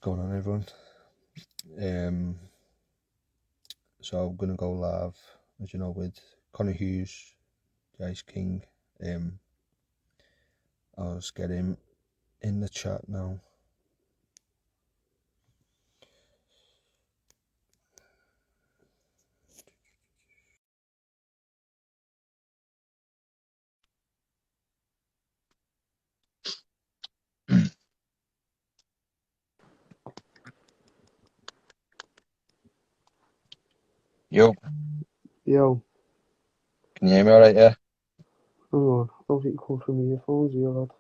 going on, everyone? So I'm gonna go live, as you know, with Hughes, the Ice King. I'll just get him in the chat now. Yo, Yo, can you hear me all right? Yeah. hang on. I don't think you come from the earphones, you lad.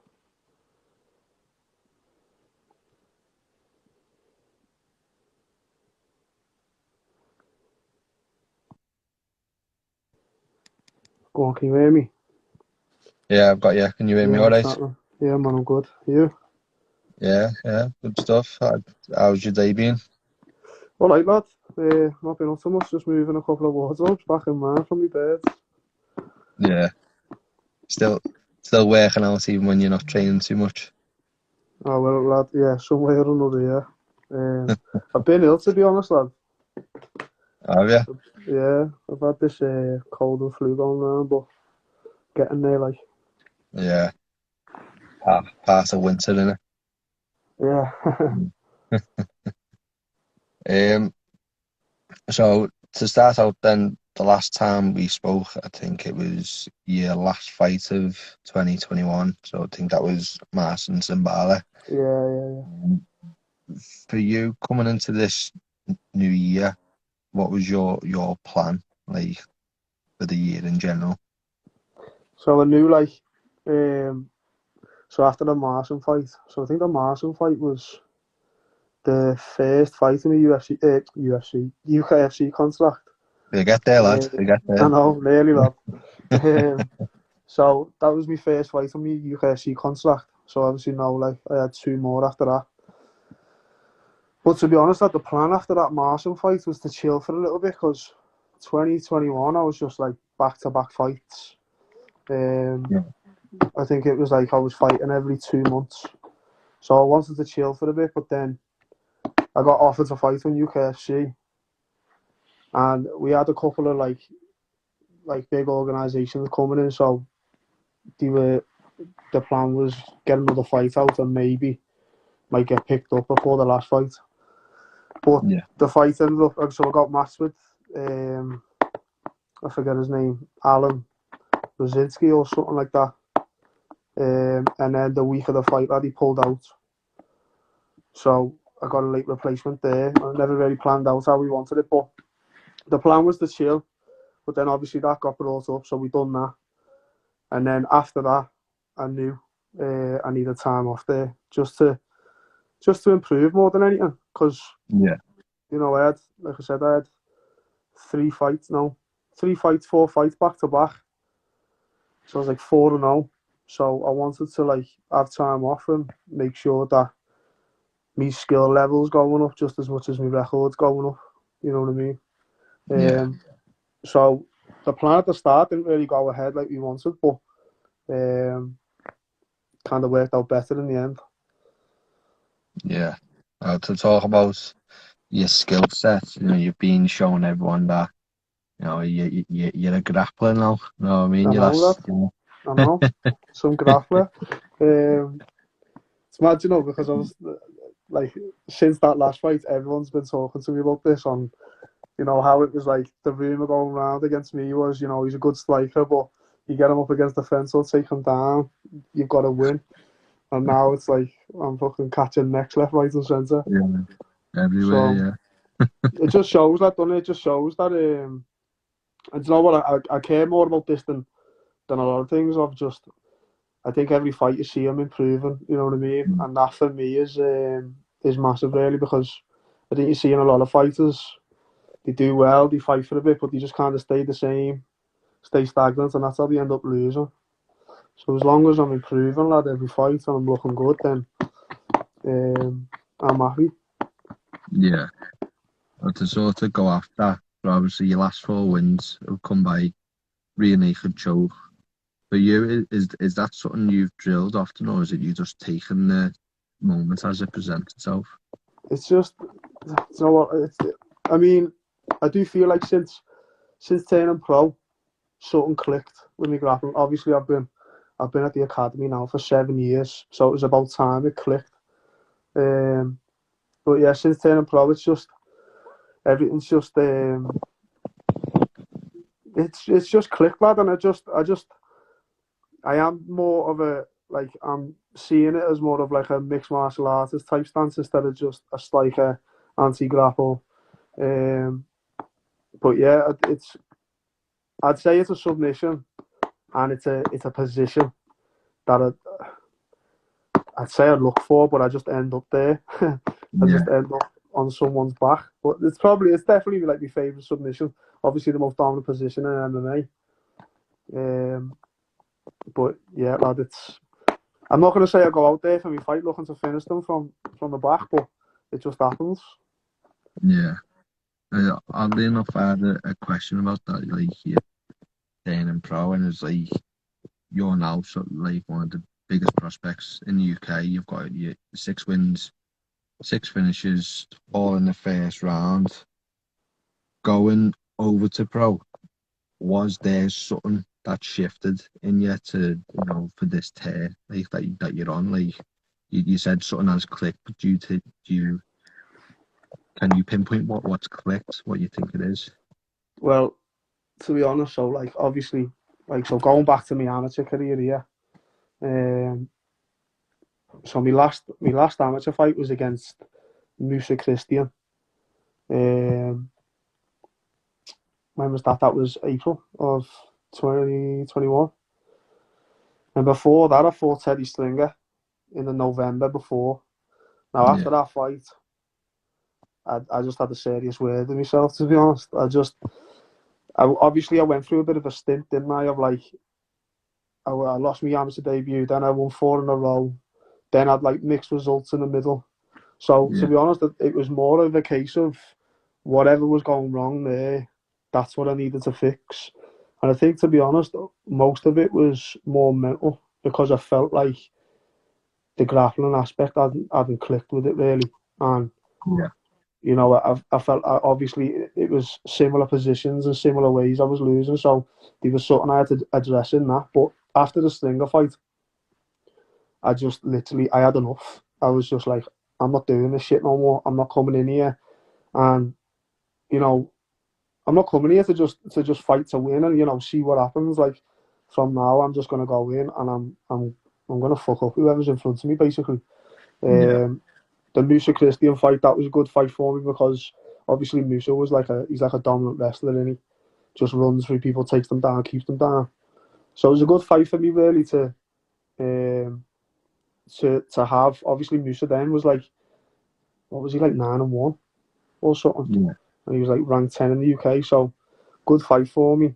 Go on, can you hear me? Yeah, I've got you. Can you hear me all What's right? happening? Yeah, man, I'm good. You? Yeah, good stuff. How's your day been? Alright, lad. Not been up so much, just moving a couple of wardrobes back in mine from my bed. Yeah, still working out even when you're not training too much. Oh, well, lad, yeah, somewhere or another, yeah. I've been ill, to be honest, lad. Have you? Yeah, I've had this cold and flu going around, but getting there, like. Yeah, part of winter, innit? Yeah. So to start out then, the last time we spoke, I think it was your last fight of 2021. So I think that was Marcin Zimbala. Yeah. For you coming into this new year, what was your plan like for the year in general? So I knew, like, so after the Martian fight, so I think the Martian fight was the first fight in the UKFC contract. You get there, lad. Uh, You get I there. know, nearly that. So that was my first fight on my UKFC contract. So obviously now, like, I had two more after that. But to be honest, the plan after that Martian fight was to chill for a little bit because 2021 I was just like back-to-back fights. Yeah. I think it was like I was fighting every 2 months. So I wanted to chill for a bit, but then I got offered to fight on UKFC, and we had a couple of like big organisations coming in, so the plan was get another fight out and maybe might get picked up before the last fight. But Yeah. the fight ended up, so I got matched with I forget his name, Alan Rosinski or something like that. And then the week of the fight that he pulled out. So I got a late replacement there. I never really planned out how we wanted it, but the plan was to chill. But then obviously that got brought up, so we done that. And then after that, I knew I needed time off there just to improve more than anything. Because Yeah. I had, like I said, I had 4 fights back to back. So I was like 4-0. So I wanted to like have time off and make sure that my skill level's going up just as much as my record's going up. You know what I mean? Yeah. So the plan at the start didn't really go ahead like we wanted, but kind of worked out better in the end. Yeah. To talk about your skill set, you've been showing everyone that you're a grappler now. You know what I mean? I know that. I know. Some grappler. It's mad, because I was like, since that last fight, everyone's been talking to me about this on, how it was like the rumour going around against me was, he's a good striker, but you get him up against the fence or take him down, you've got to win. And now it's like I'm fucking catching necks left, right, and centre. Yeah. Everywhere. So Yeah. it just shows that, doesn't it? It just shows that. And you know what? I care more about this than a lot of things. I think every fight you see him improving. You know what I mean? And that for me is massive, really, because I think you see in a lot of fighters, they do well, they fight for a bit, but they just kind of stay the same, stay stagnant, and that's how they end up losing. So as long as I'm improving, lad, every fight and I'm looking good, then I'm happy. Yeah. But to sort of go after, obviously your last 4 wins have come by rear naked choke. For you, is that something you've drilled often, or is it you just taking the moment as it presents itself? it's just, you know what? I mean, I do feel like since turning pro, something clicked with me grappling. Obviously, I've been at the academy now for 7 years, so it was about time it clicked. But yeah, since turning pro, it's just everything's just it's just clicked, lad, and I am more of a, like, I'm seeing it as more of like a mixed martial artist type stance instead of just a striker anti-grapple. Um, but yeah, I'd say it's a submission, and it's a position that I'd say I'd look for, but I just end up there. I Yeah, just end up on someone's back. But it's definitely like my favourite submission. Obviously, the most dominant position in MMA. But yeah, lad, I'm not going to say I go out there for my fight looking to finish them from the back, but it just happens. yeah. Oddly enough, I had a question about that. Like, you're staying in pro, and it's like you're now sort of like one of the biggest prospects in the UK. You've got your 6 wins, 6 finishes, all in the first round. Going over to pro, was there something that shifted in you to, for this tear like that you're on? Like, you said something has clicked, but can you pinpoint what's clicked, what you think it is? Well, to be honest, so like obviously, like, so going back to my amateur career here, so my last amateur fight was against Musa Christian. Um, when was that? That was April of 2021. And before that, I fought Teddy Stringer in the November before. Now, Yeah, after that fight, I just had a serious word with myself, to be honest. Obviously, I went through a bit of a stint, didn't I? Of like, I lost my amateur debut, then I won 4 in a row, then I had like mixed results in the middle. So, to yeah, be honest, it was more of a case of whatever was going wrong there, that's what I needed to fix. And I think, to be honest, most of it was more mental because I felt like the grappling aspect hadn't clicked with it really. And, yeah, I felt obviously it was similar positions and similar ways I was losing. So there was something I had to address in that. But after the Stringer fight, I just literally, I had enough. I was just like, I'm not doing this shit no more. I'm not coming in here. And, you know, I'm not coming here to just fight to win and see what happens. Like, from now, I'm just gonna go in and I'm gonna fuck up whoever's in front of me basically. yeah, Um, the Musa Christian fight, that was a good fight for me because obviously Musa was he's like a dominant wrestler and he just runs through people, takes them down, keeps them down. So it was a good fight for me really um to have. Obviously Musa then was like, what was he, like 9-1 or something, yeah, and he was like ranked 10 in the UK. So good fight for me.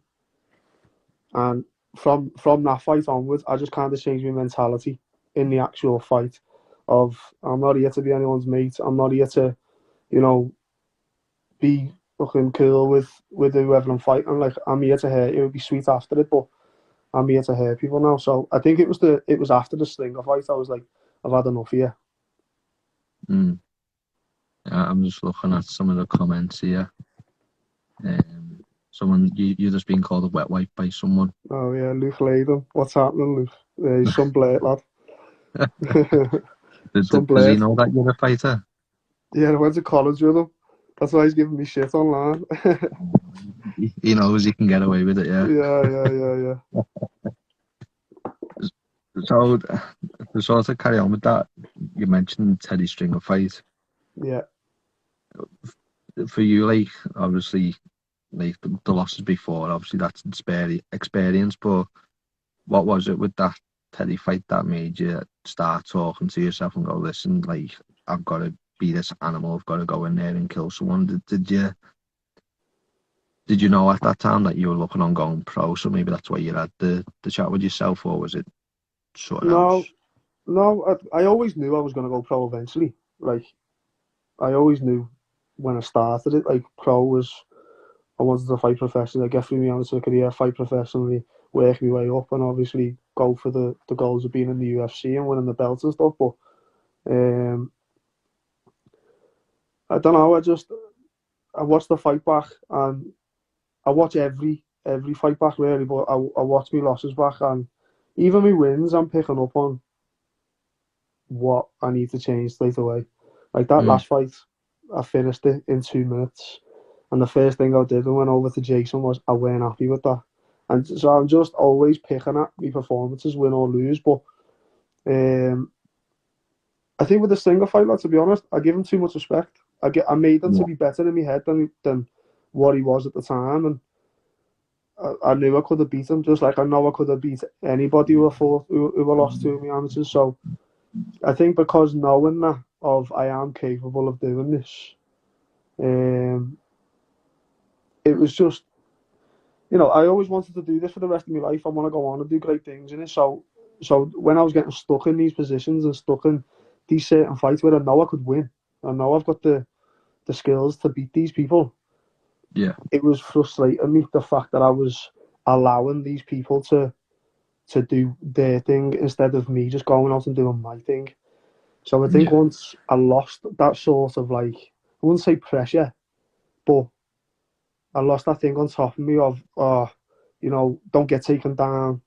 And from that fight onwards, I just kind of changed my mentality in the actual fight. Of, I'm not here to be anyone's mate. I'm not here to, you know, be fucking cool with whoever I'm fighting. Like, I'm here to hurt you. It would be sweet after it, but I'm here to hurt people now. So I think it was after the Stinger fight. I was like, I've had enough here. mm. I'm just looking at some of the comments here. Someone, you're just being called a wet wipe by someone. Oh yeah, Luke Layden. What's happening, Luke? Yeah, he's some blade lad. Some Does he blade. know that you're a fighter? Yeah, I went to college with him. That's why he's giving me shit online. He knows he can get away with it, yeah. Yeah. So, to sort of carry on with that, you mentioned Teddy Stringer fight. Yeah. For you, like, obviously, like the losses before, obviously that's experience, but what was it with that Teddy fight that made you start talking to yourself and go, listen, like, I've got to be this animal, I've got to go in there and kill someone? Did you know at that time that you were looking on going pro, so maybe that's why you had the chat with yourself, or was it something No, else? no. I always knew I was gonna go pro eventually. Like, I always knew when I started it. Like, pro was, I wanted to fight professionally, get through my amateur career, fight professionally, work my way up, and obviously go for the goals of being in the UFC and winning the belts and stuff. But um, I don't know. I watch the fight back, and I watch every fight back really, but I watch my losses back, and even my wins, I'm picking up on what I need to change straight away. Like that Mm, last fight, I finished it in 2 minutes, and the first thing I did when I went over to Jason was I weren't happy with that, and so I'm just always picking at my performances, win or lose. But um, I think with the Stinger fight, like, to be honest, I give him too much respect. I made him to yeah, be better in my head than what he was at the time, and I knew I could have beat him, just like I know I could have beat anybody who I fought who I lost to in the amateurs. So I think because knowing that of I am capable of doing this, um, it was just, I always wanted to do this for the rest of my life. I want to go on and do great things in it. So when I was getting stuck in these positions and stuck in these certain fights where I know I could win, I know I've got the skills to beat these people. yeah, It was frustrating me, the fact that I was allowing these people to do their thing instead of me just going out and doing my thing. So I think yeah, once I lost that sort of, like, I wouldn't say pressure, but I lost that thing on top of me of, don't get taken down,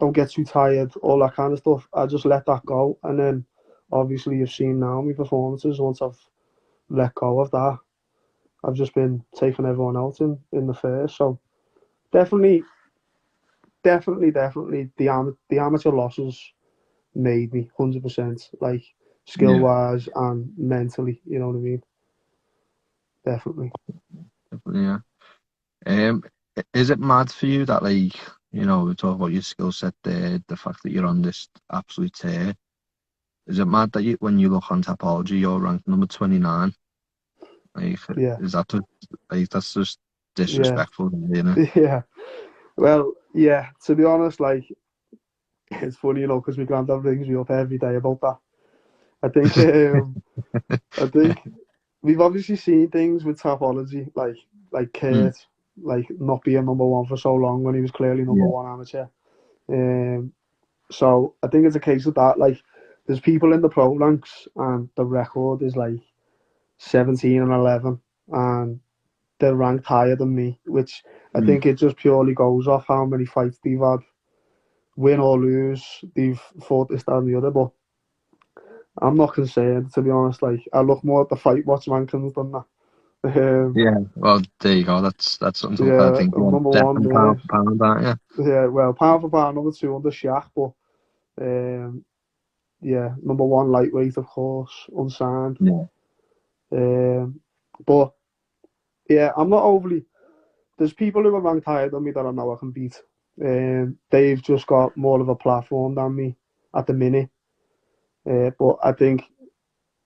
don't get too tired, all that kind of stuff. I just let that go. And then obviously you've seen now my performances once I've let go of that. I've just been taking everyone out in the first. So definitely, definitely the amateur losses made me 100%, like skill yeah. wise and mentally. You know what I mean? Definitely. Definitely, yeah. Is it mad for you that, like, we talk about your skill set there, the fact that you're on this absolute tear? Is it mad that when you look on Tapology, you're ranked number 29? Like, Yeah, is that just, like, that's just yeah, disrespectful, isn't it? yeah. Well, yeah. To be honest, like, it's funny, because my granddad rings me up every day about that. I think, I think we've obviously seen things with Tapology, like Mm, Kurt, like not being number one for so long when he was clearly number yeah, one amateur. Um, so I think it's a case of that. Like, there's people in the pro ranks, and the record is like 17 and 11, and they're ranked higher than me, which I mm, think it just purely goes off how many fights they've had, win or lose. They've fought this, that, and the other. But I'm not concerned, to be honest. Like, I look more at the fight watch rankings than that. yeah. Well, there you go. That's something to look at. I Yeah, think I'm you're number one second there. pound for pound, aren't you? Yeah, well, pound for pound, number two under Shaq, but yeah, number one lightweight, of course, unsigned. Yeah, Um, but yeah, I'm not overly. There's people who are ranked higher than me that I know I can beat. They've just got more of a platform than me at the minute. But I think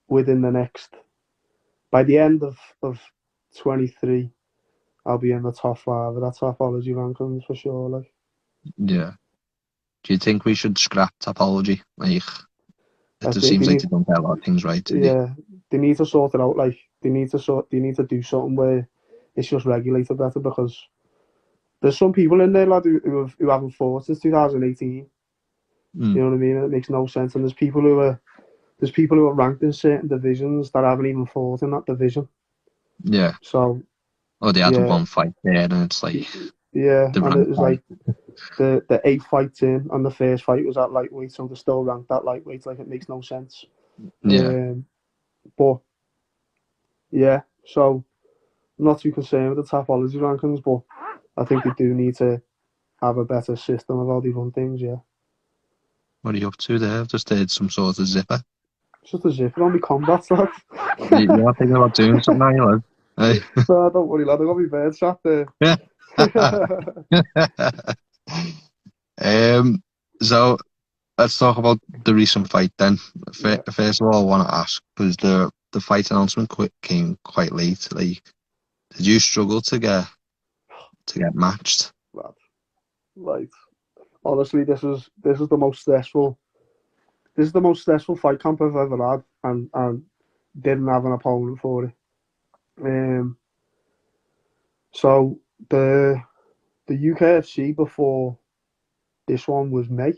within the next, by the end of 23, I'll be in the top five of that Topology rankings for sure. Like, yeah. Do you think we should scrap Tapology? Like, it I just think seems like they don't get a lot of things right, do they? yeah, they need to sort it out. Like, they need to do something where it's just regulated better, because there's some people in there, lad, who haven't fought since 2018. You Mm, know what I mean? And it makes no sense. And there's people who are ranked in certain divisions that haven't even fought in that division. yeah. So Oh, they had yeah, one fight there, and it's like yeah, the and it rank was high. like the eight fights in, and the first fight was at lightweight, so they're still ranked at lightweight. Like, it makes no sense. Yeah. Um, but yeah, so I'm not too concerned with the topology rankings, but I think they do need to have a better system of how they run things. Yeah, What are you up to there? I've just heard some sort of zipper. it's just as if it only combat stuff. You're not thinking about doing something, are you, lad? No, don't worry, lad. I got my bird shot there. Hey? um, so let's talk about the recent fight then. Yeah, First of all, I want to ask, because the fight announcement came quite late. Like, did you struggle to get matched? lad. Like, honestly, this is the most stressful. This is the most stressful fight camp I've ever had, and didn't have an opponent for it. Um, so the UKFC before this one was May,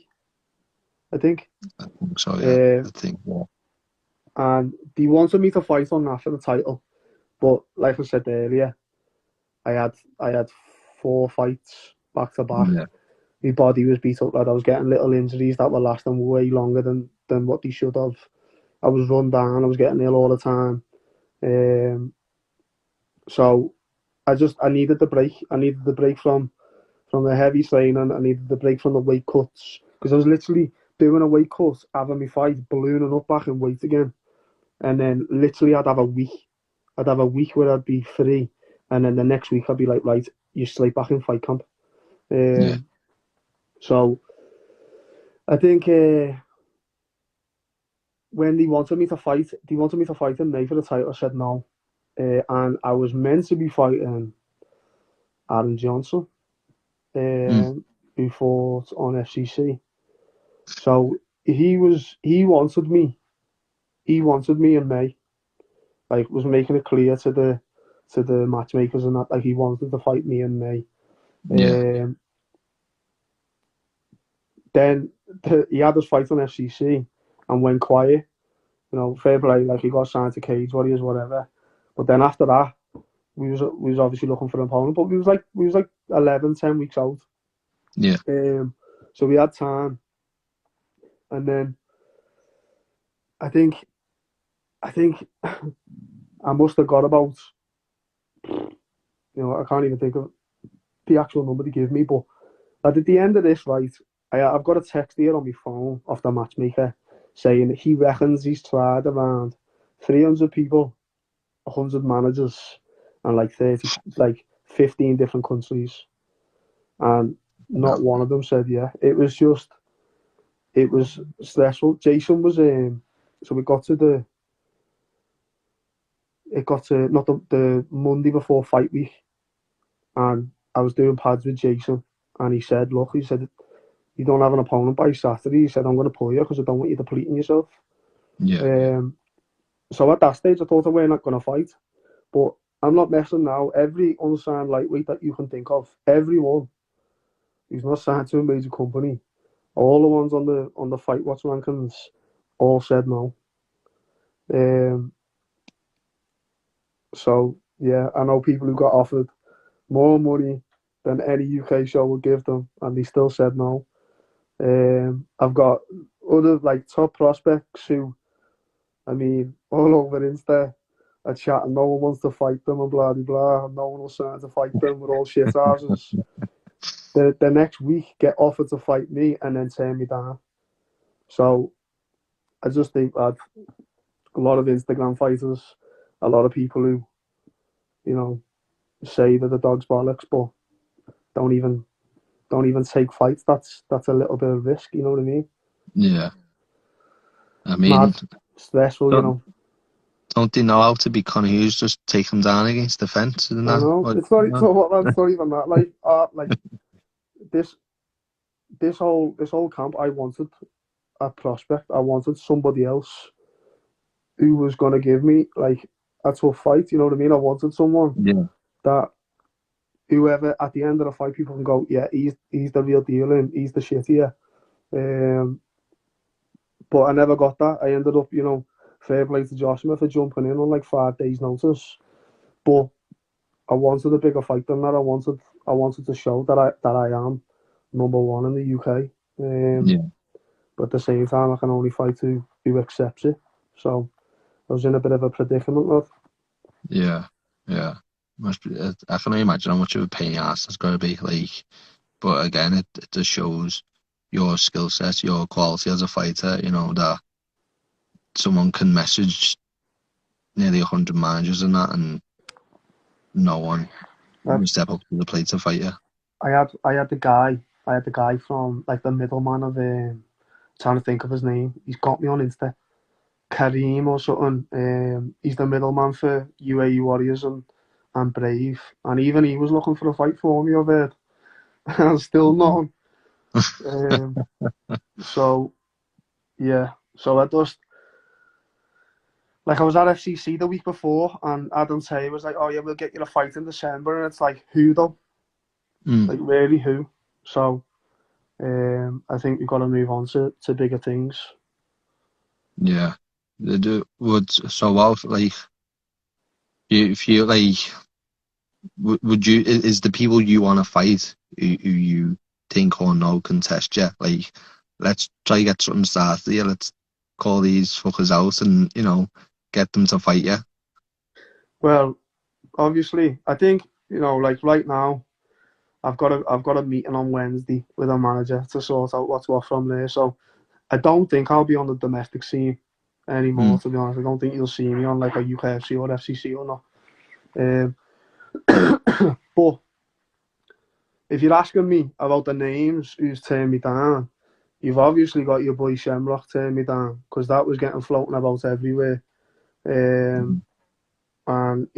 I think, So yeah, uh, I think. Yeah. and they wanted me to fight on that for the title. But like I said earlier, I had 4 fights back to back. Yeah. My body was beat up, lad. I was getting little injuries that were lasting way longer than what they should have. I was run down. I was getting ill all the time. So I needed the break. I needed the break from the heavy training. I needed the break from the weight cuts because I was literally doing a weight cut, having my fight, ballooning up back in weight again, and then literally I'd have a week. I'd have a week where I'd be free, and then the next week I'd be like, right, you're straight back in fight camp. Yeah. So I think when they wanted me to fight in May for the title. I said no, and I was meant to be fighting Aaron Johnson, Mm. who fought on FCC. So he wanted me in May. Like was making it clear to the matchmakers and that like he wanted to fight me in May. Yeah. Um, then he had his fight on FCC and went quiet. Fair play. Like he got signed to Cage Warriors, whatever. But then after that, we was obviously looking for an opponent, but we was like 11, 10 weeks out. Yeah. So we had time, and then I think I think I must have got about I can't even think of the actual number they give me, but at the end of this, right, I've got a text here on my phone off the matchmaker saying that he reckons he's tried around 300 people, 100 managers, and like 30, like 15 different countries, and not No. one of them said yeah. It was stressful. Jason was so it got to not the Monday before fight week, and I was doing pads with Jason, and he said, you don't have an opponent by Saturday. He said, I'm going to pull you because I don't want you depleting yourself. Yeah. Yeah. Um, so at that stage, I thought we're not going to fight, but I'm not messing now. Every unsigned lightweight that you can think of, everyone who's not signed to a major company, all the ones on the Fight Watch rankings, all said no. Um, so yeah, I know people who got offered more money than any UK show would give them, and they still said no. I've got other like top prospects who, I mean, all over Insta are chatting. No one wants to fight them and blah blah blah. No one will sign to fight them. We're all shit houses. The next week get offered to fight me and then turn me down. So I just think that a lot of Instagram fighters, a lot of people who you know say that the dog's bollocks, but don't even don't even take fights. That's a little bit of risk. You know what I mean? Yeah. I Mad, mean, stressful. don't they know how to be Conor Hughes? Just take him down against the fence, isn't I that know what? it's not. It's not, it's not even that. Like this this whole camp. I wanted a prospect. I wanted somebody else who was gonna give me like a tough fight. You know what I mean? I wanted someone Yeah. that whoever at the end of the fight, people can go, yeah, he's the real deal and he's the shit here. Um, but I never got that. I ended up, fair play to Joshua for jumping in on like 5 days' notice. But I wanted a bigger fight than that. I wanted to show that I am number one in the UK. Yeah. But at the same time, I can only fight who accepts it. So I was in a bit of a predicament. Lad. Yeah. Yeah. Must be. I can only imagine how much of a pain in the ass it's got to be. Like, but again, it just shows your skill set, your quality as a fighter. That someone can message nearly 100 managers and that, and no one I, will step up to the plate to fight you. I had the guy from like the middleman of trying to think of his name. He's got me on Insta, Kareem or something. He's the middleman for UAE Warriors and Brave, and even he was looking for a fight for me. I've heard, and still not. So yeah, so I was at FCC the week before, and Adam Tay was like, "Oh yeah, we'll get you a fight in December," and it's like, who though? Mm, Like really who? So I think we've got to move on to bigger things. yeah, they do. Would so well like If you like, would you? Is the people you want to fight who you think or know can test you? Like, let's try to get something started here. Let's call these fuckers out and get them to fight you. Well, obviously, I think like right now, I've got a meeting on Wednesday with a manager to sort out what's what from there. So I don't think I'll be on the domestic scene anymore. Mm, To be honest, I don't think you'll see me on like a UKFC or FCC or not. Um, but if you're asking me about the names who's turned me down, you've obviously got your boy Shamrock turned me down because that was getting floating about everywhere. Um, mm, and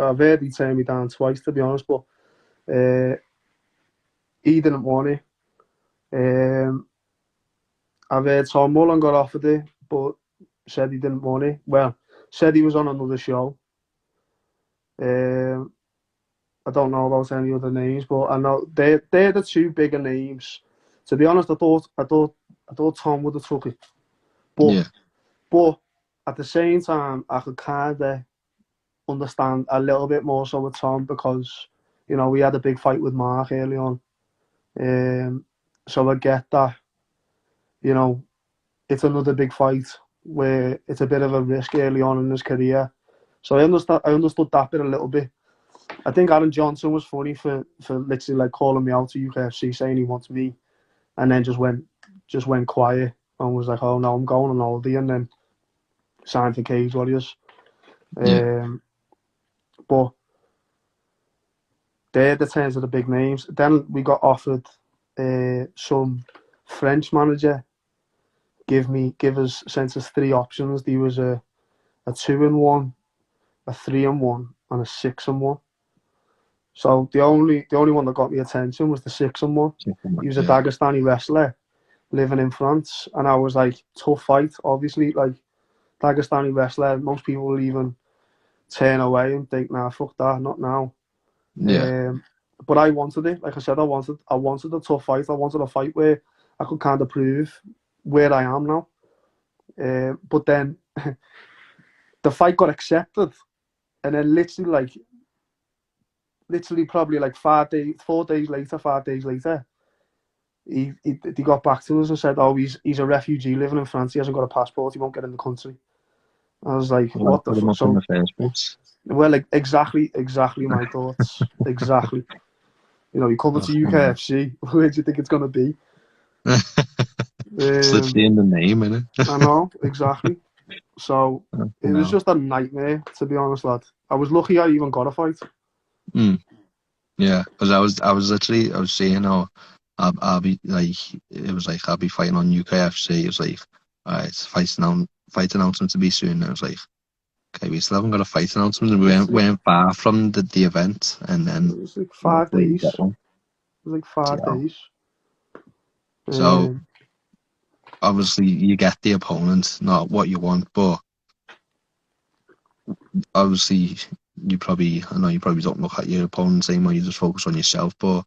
I've heard he turned me down twice to be honest, but uh, he didn't want it. Um, I've heard Tom Mullen got offered it, but said he didn't want it. Well, said he was on another show. Um, I don't know about any other names, but I know they're the two bigger names. To be honest, I thought Tom would have took it, but yeah, but at the same time, I could kind of understand a little bit more so with Tom because we had a big fight with Mark early on, so I get that. You know, it's another big fight where it's a bit of a risk early on in his career. So I understood that bit a little bit. I think Aaron Johnson was funny for literally like calling me out to UKFC saying he wants me, and then just went quiet and was like, "Oh no, I'm going on holiday," and then signed for Cage Warriors. yeah, But they're the terms of the big names. Then we got offered some French manager. Give us sent us three options. There was a 2-1, a 3-1, and a 6-1. So the only one that got me attention was the 6-1. He was a yeah, Dagestani wrestler living in France, and I was like, tough fight. Obviously, like Dagestani wrestler, most people will even turn away and think, nah, fuck that, not now. yeah. Um, but I wanted it. Like I said, I wanted a tough fight. I wanted a fight where I could kind of prove where I am now. But then the fight got accepted, and then literally probably like 5 days, 4 days later, 5 days later, he got back to us and said, "Oh, he's a refugee living in France. He hasn't got a passport. He won't get in the country." I was like, Well, "What the put them fuck?" up in So, the first place. well, like, exactly my thoughts. Exactly. You come to Fucking UKFC. Where do you think it's gonna be? hell. It's Um, literally in the name, innit? I know exactly. So it was No. just a nightmare, to be honest, lad. I was lucky I even got a fight. Mm, yeah, because I was saying, oh, I'll be like, it was like, I'll be fighting on UKFC. It was like, alright, fight announcement to be soon. I was like, okay, we still haven't got a fight announcement, and we Literally, weren't far from the event, and it then was like 5 days. we get one. It was like five Yeah. days. So Um, obviously you get the opponent, not what you want, but obviously I know you probably don't look at your opponent the same way, you just focus on yourself, but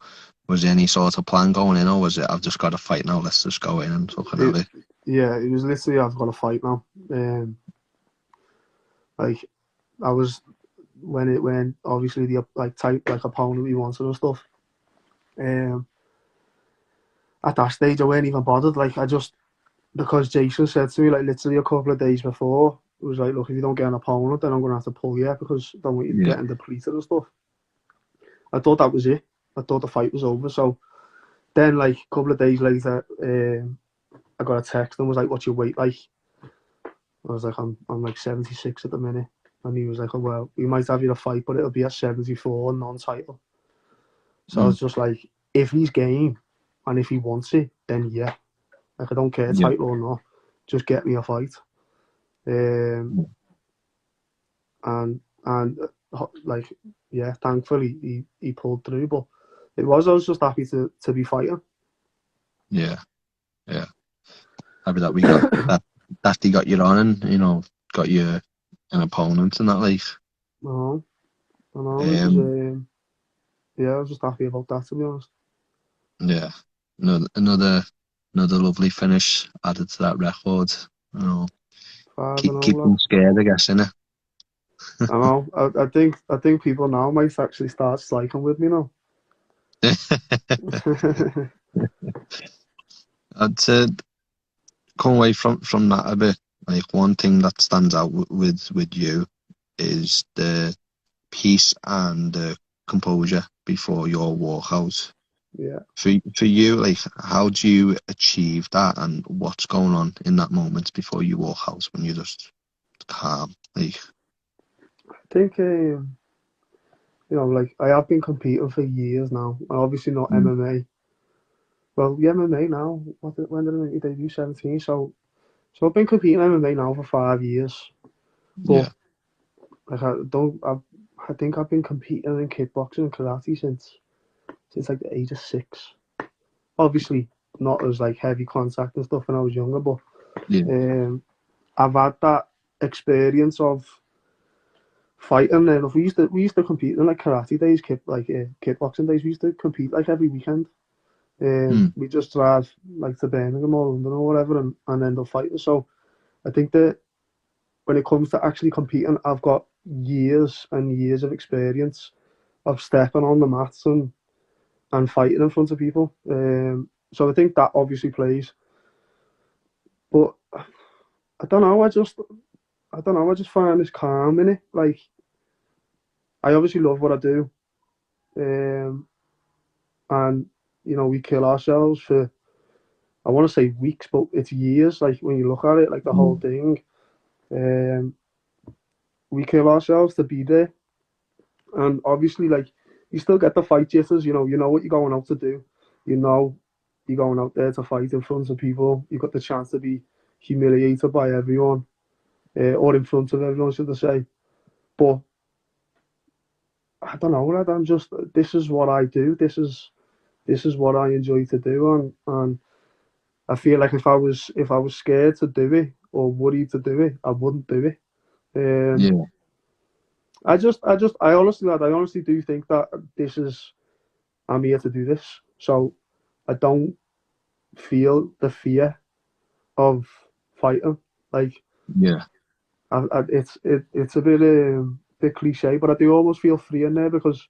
was there any sort of plan going in, or was it, I've just got to fight now, let's just go in and fucking have it it? yeah, it was literally I've got a fight now. Like I was when obviously the like type like opponent we wanted and stuff. Um, at that stage I weren't even bothered. Like I just because Jason said to me like literally a couple of days before, it was like, look, if you don't get an opponent, then I'm gonna have to pull you because I don't want you Yeah, getting depleted and stuff. I thought that was it. I thought the fight was over. So then, like a couple of days later, I got a text and was like, "What's your weight like?" I was like, "I'm like 76 at the minute," and he was like, "Oh well, we might have you a fight, but it'll be at 74, non-title." So I mm, was just like, "If he's game and if he wants it, then yeah. Like I don't care yeah, title or not, just get me a fight." Um, and like yeah, thankfully he pulled through, but I was just happy to be fighting. yeah, yeah. Happy that we got that he got you on, and got you an opponent and that, like, No, I know it was. um, Yeah, I was just happy about that to be honest. yeah, another lovely finish added to that record. You know, Five and keep all keep them lad. scared, I guess, innit? I know. I think people now might actually start striking with me now. I'd say come away from that a bit. Like one thing that stands out with you is the peace and the composure before your walkout. Yeah. For you, like how do you achieve that, and what's going on in that moment before you walk out when you're just calm? Like, I think like I have been competing for years now, and obviously not mm, MMA. Well, the MMA now. When did I make my debut? 17. So I've been competing MMA now for 5 years. But yeah, like I think I've been competing in kickboxing and karate since like the age of 6. Obviously not as like heavy contact and stuff when I was younger, but yeah, um, I've had that experience of fighting. And if we used to compete in like karate days, kickboxing days, we used to compete like every weekend. mm, We just drive like to Birmingham or London or whatever and end up fighting. So I think that when it comes to actually competing, I've got years and years of experience of stepping on the mats and fighting in front of people. So I think that obviously plays. But I don't know. I don't know. I just find this calm in it. Like I obviously love what I do, um, and we kill ourselves for I want to say weeks, but it's years. Like when you look at it, like the whole mm, thing, um, we kill ourselves to be there, and obviously, like you still get the fight jitters. You know what you're going out to do. You know you're going out there to fight in front of people. You got the chance to be humiliated by everyone, or in front of everyone, should I say? But I don't know, lad. I'm just this is what I do. This is what I enjoy to do, and I feel like if I was scared to do it or worried to do it, I wouldn't do it. Um, yeah, I honestly do think that this is I'm here to do this, so I don't feel the fear of fighting. Like yeah, it's a bit cliche, but I do almost feel free in there because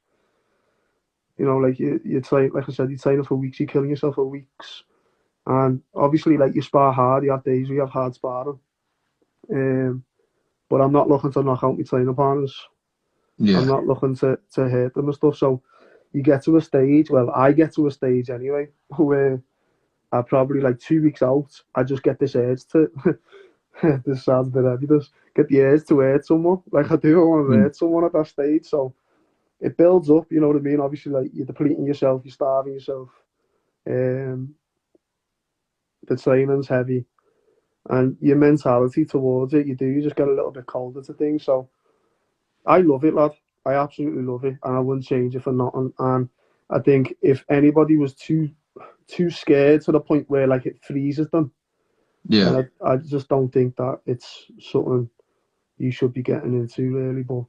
like you train, like I said, you train for weeks, you're killing yourself for weeks, and obviously like you spar hard, you have days where you have hard sparring. Um, but I'm not looking to knock out my training partners. I'm yeah, not looking to hurt them and stuff. So you get to a stage, well, I get to a stage anyway, where I probably like 2 weeks out, I just get this urge to, this sounds a bit heavy, this, get the urge to hurt someone. Like I do, I want to mm, hurt someone at that stage. So it builds up, you know what I mean? Obviously, like you're depleting yourself, you're starving yourself. Um, the training's heavy, and your mentality towards it, you just get a little bit colder to things. So I love it, lad. I absolutely love it, and I wouldn't change it for nothing. And I think if anybody was too scared to the point where like it freezes them, yeah, then I just don't think that it's something you should be getting into really. But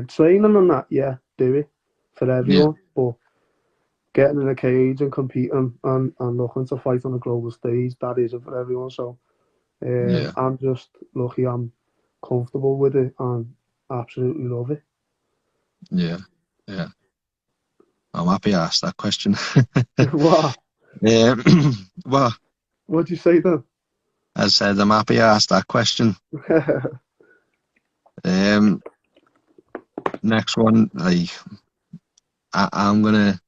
training and that, yeah, do it for yeah, everyone. But getting in a cage and competing and looking to fight on a global stage, that isn't for everyone. So yeah, I'm just lucky I'm comfortable with it and absolutely love it. yeah, yeah. I'm happy I asked that question. Wow. Um, well, What'd you say then? as I said, I'm happy I asked that question. Um, Next one, like I'm gonna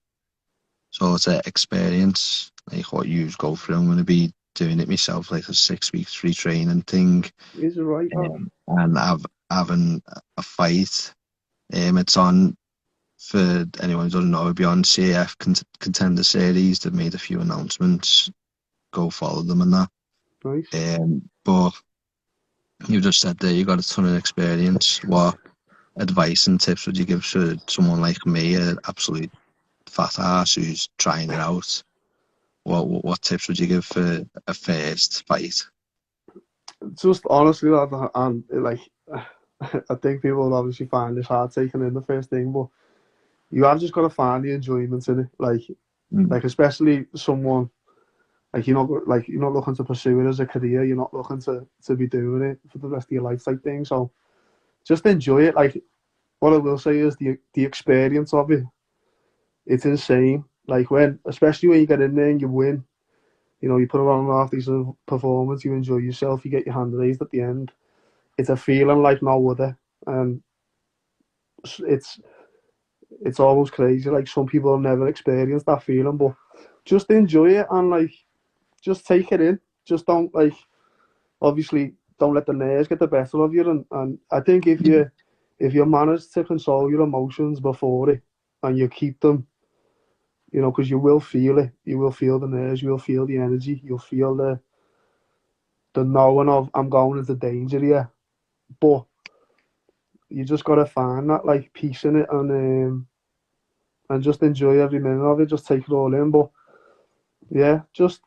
sort of experience like what you go through. I'm gonna be doing it myself, like a 6 weeks free training thing, Is it right, lad? and having a fight. It's on for anyone who doesn't know. It'll be on CAF Contender Series. They've made a few announcements. Go follow them and that. Nice. But you just said there you got a ton of experience. What advice and tips would you give to someone like me, an absolute fat ass who's trying it out? What tips would you give for a first fight? Just honestly, lad, and like, I think people will obviously find this hard taking in the first thing, but you have just got to find the enjoyment in it. Mm, Like especially someone like you're not looking to pursue it as a career. You're not looking to be doing it for the rest of your life type thing. So just enjoy it. Like, what I will say is the experience of it. It's insane. Like especially when you get in there and you win. You know, you put on an half decent performance, you enjoy yourself, you get your hand raised at the end. It's a feeling like no other, and it's it's almost crazy. Like some people have never experienced that feeling, but just enjoy it and like just take it in. Just don't like obviously don't let the nerves get the better of you. And I think if you manage to control your emotions before it and you keep them, you know, because you will feel it. You will feel the nerves. You will feel the energy. You'll feel the knowing of I'm going into danger here. But you just gotta find that like peace in it and just enjoy every minute of it. Just take it all in. But yeah, just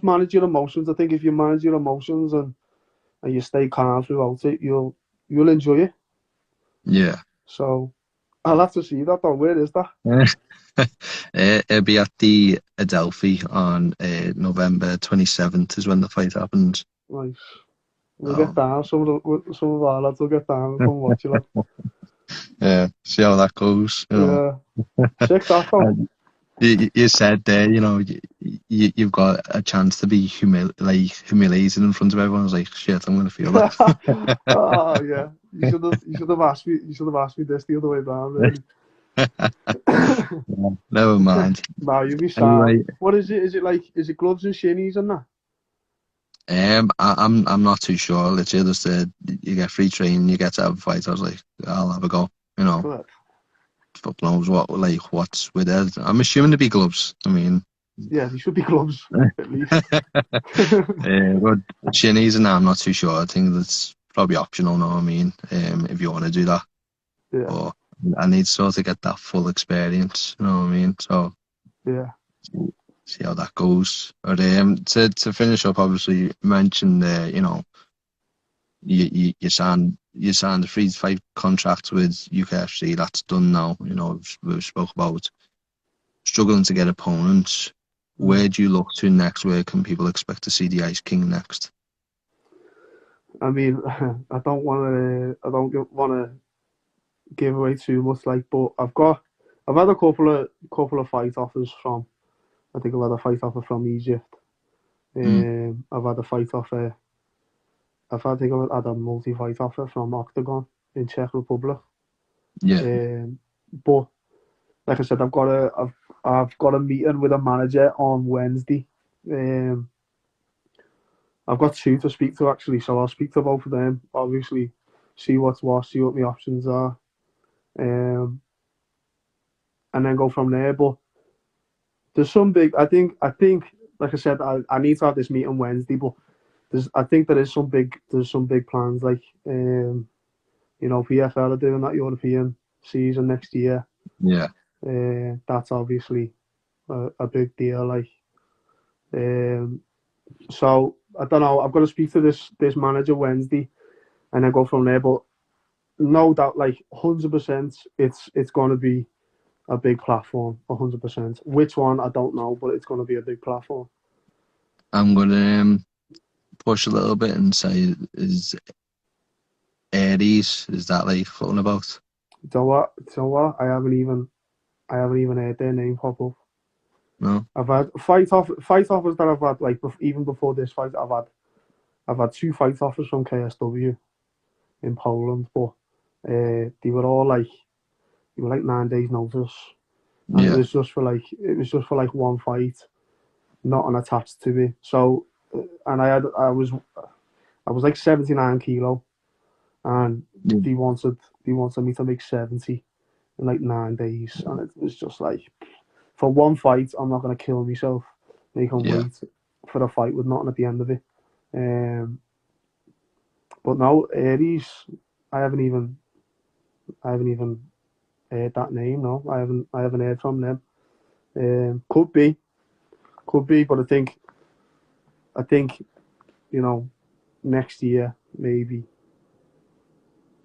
manage your emotions. I think if you manage your emotions and you stay calm throughout it, you'll enjoy it. Yeah. So I'll have to see that though. Where is that? It'll be at the Adelphi on November 27th is when the fight happens. Nice. We'll get So, down. Some of our lads will get down and come watch you. Lad. yeah, see how that goes. Yeah. Sick that though. And you said there, you've got a chance to be humiliated in front of everyone. I was like, shit, I'm gonna feel that. Oh yeah. You should have asked me. You should have asked me this the other way down. Really. Yeah, never mind. No, you'll be sad. Anyway, What is it? Is it gloves and shinnies and that? I'm not too sure. Literally, just said you get free training, you get to have a fight. I was like, I'll have a go. Good. Fuck knows what's with it. I'm assuming to be gloves. I mean, Yeah, they should be gloves at least. but shinies and that, I'm not too sure. I think that's probably optional. Know what I mean? If you want to do that, Yeah, but I need sort of get that full experience. You know what I mean? So yeah. see how that goes. But to finish up, obviously you mentioned you signed a 3 to 5 contract with UKFC. That's done now. We've spoke about struggling to get opponents. Where do you look to next? Where can people expect to see the Ice King next? I mean, I don't want to give away too much, like, but I've had a couple of fight offers from. I think I've had a fight offer from Egypt. Mm, I've had a fight offer. I think I've had a multi-fight offer from Octagon in Czech Republic. yeah, But like I said, I've got a meeting with a manager on Wednesday. Um, I've got two to speak to actually, so I'll speak to both of them. Obviously, see what's what, see what my options are, um, and then go from there. But there's some big. I think, like I said, I need to have this meeting Wednesday. But I think there's some big plans. Like, PFL are doing that European season next year. yeah, That's obviously a big deal. Like, um, so I don't know. I've got to speak to this manager Wednesday, and then go from there. But no doubt, like 100%, it's going to be a big platform. 100%. Which one I don't know, but it's going to be a big platform. I'm gonna push a little bit and say is Aries, is that like floating about? So what? So what? I haven't even heard their name pop up. No. I've had fight offers that I've had like even before this fight. I've had two fight offers from KSW in Poland, but they were like 9 days notice, and Yeah, it was just for like one fight, not unattached to me. So, and I was like 79 kilo, and yeah, they wanted me to make 70 in like 9 days, and it was just like for one fight, I'm not gonna kill myself, make him yeah, wait for a fight with nothing at the end of it. Um, but no, Aries, I haven't even I haven't even heard that name. No, I haven't heard from them. Could be, but I think next year maybe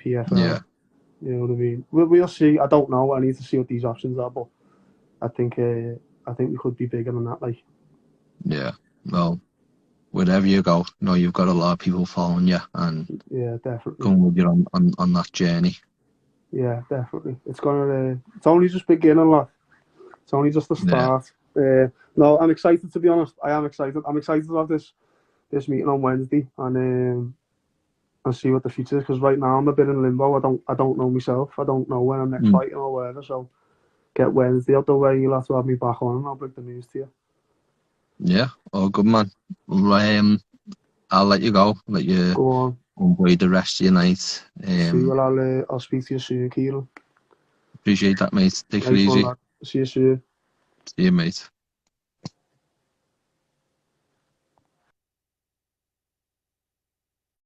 yeah, PFL. You know what I mean? We'll see. I don't know. I need to see what these options are, but I think we could be bigger than that. Like, yeah. Well, wherever you go, you've got a lot of people following you and Yeah, definitely. going with you on that journey. Yeah, definitely. It's only just beginning, lad. It's only just the Yeah, start. No, I'm excited, to be honest. I am excited. I'm excited to have this meeting on Wednesday and see what the future is. Because right now I'm a bit in limbo. I don't know myself. I don't know when I'm next mm. fighting or whatever. So get Wednesday out the way. You'll have to have me back on, and I'll break the news to you. Yeah. Oh, good man. Well, I'll let you go. Let you Go on. enjoy the rest of your night. See you. Well, I'll speak to you soon, Kieran. Appreciate that, mate. Take it Nice one, easy. lad. See you soon. See you, mate.